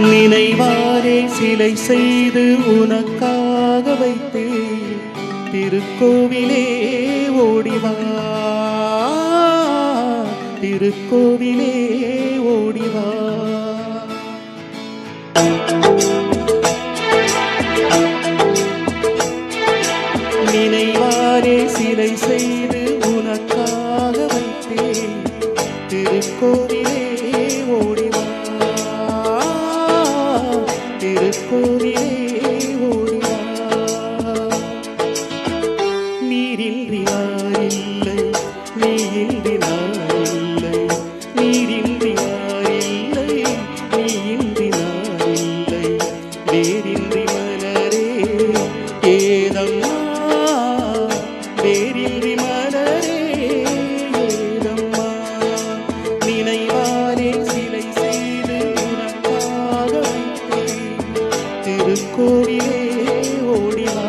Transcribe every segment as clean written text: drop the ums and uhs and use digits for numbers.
நினைவாரே சிலை செய்து உனக்காக வைத்தேன். திருக்கோவிலே ஓடிவா, திருக்கோவிலே ஓடிவா. நினைவாரே சிலை செய்து உனக்காக வைத்தேன். திருக்கோவிலே ஓடிவா, திருக்கோவிலே ஓடிவா. நீரின்றி யாரில்லை, நீயின்றி நானில்லை. நீரின்றி யாரில்லை, நீயின்றி நானில்லை. வேரின்றி மலரே ஏதம்மா, வேரின்றி மலரே ஏதம்மா. நினைவாரே சிலை செய்து உனக்காக வைத்தேன். திருக்கோவிலே ஓடிவா.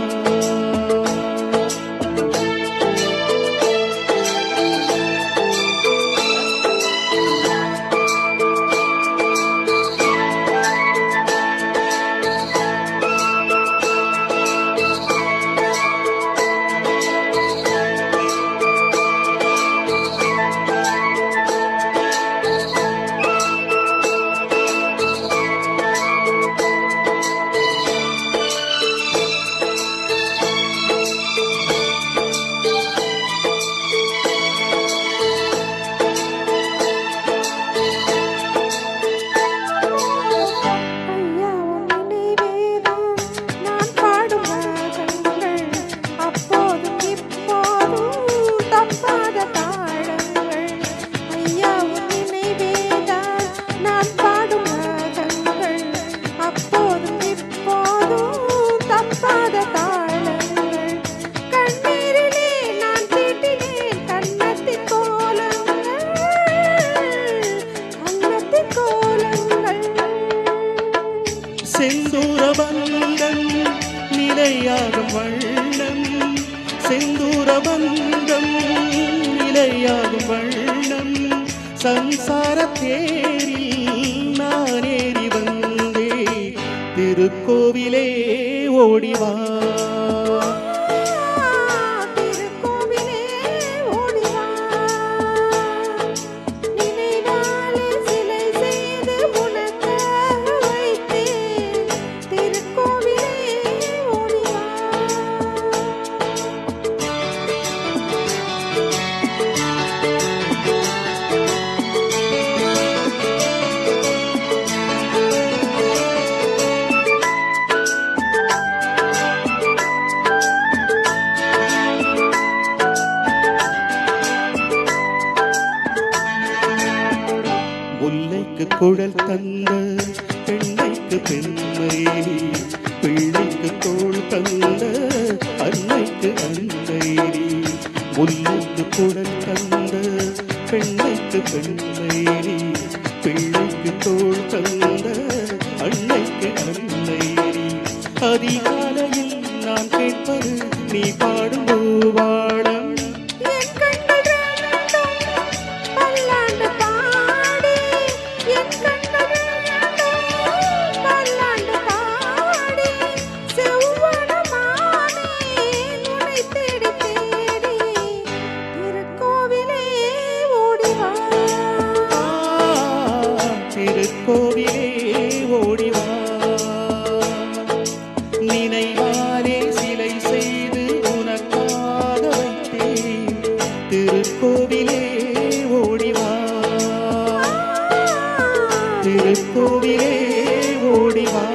செந்தூர பந்தம் நிலையாகும் வண்ணம், செந்தூர பந்தம் நிலையாகும் வண்ணம். சம்சார தேரில் நான் ஏறி வந்தே. திருக்கோவிலே ஓடிவா, முல்லைக்கு குழல் தந்த பெண்ணைக்கு பெண்மை, பிள்ளைக்கு தோள் தந்த அன்னைக்கு அன்னை. முல்லைக்கு குழல் தந்த பெண்ணைக்கு பெண்மை, பிள்ளைக்கு தோள் தந்த அன்னைக்கு அன்னை. அதிகாலையில் நான் கேட்பது நீ பாடும் பூவாடம். திருக்கோவிலே ஓடிவா. நினைவாரே சிலை செய்து உனக்காக வைத்தேன். திருக்கோவிலே ஓடிவா, திருக்கோவிலே ஓடிவா.